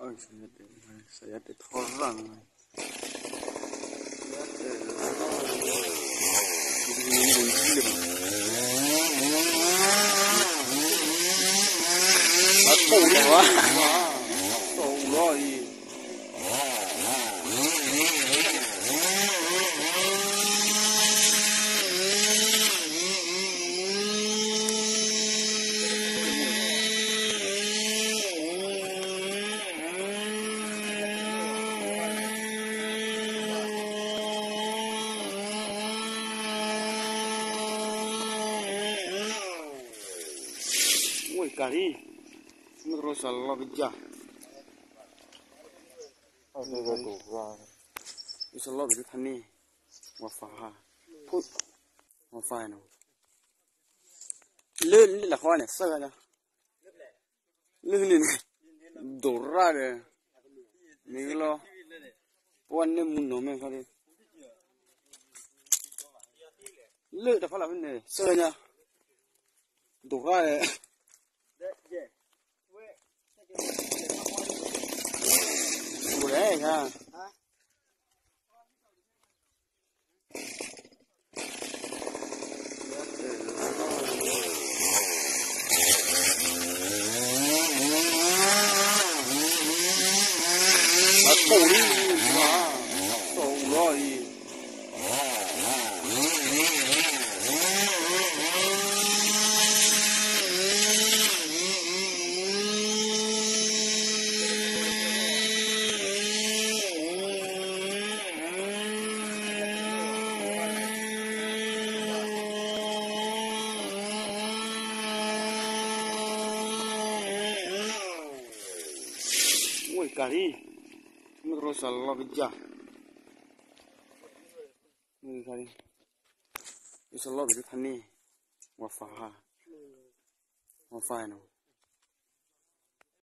saya ada orang. Aku wah, Allah ini. Woi kali, terus Allah bijak. Bisa Allah bijak ni, wafah, put, wafah no. Le lah kawan ni, sahaja. Le ni, dorang ni, ni kalau, puan ni muno me kali. Le dah kalah ni, sahaja. Dorang ni. Boleh kan? Aku ni, wah, Allah ini. Woi kali, terus Allah bijak. Woi kali, bisa Allah bijak ni, wafah no.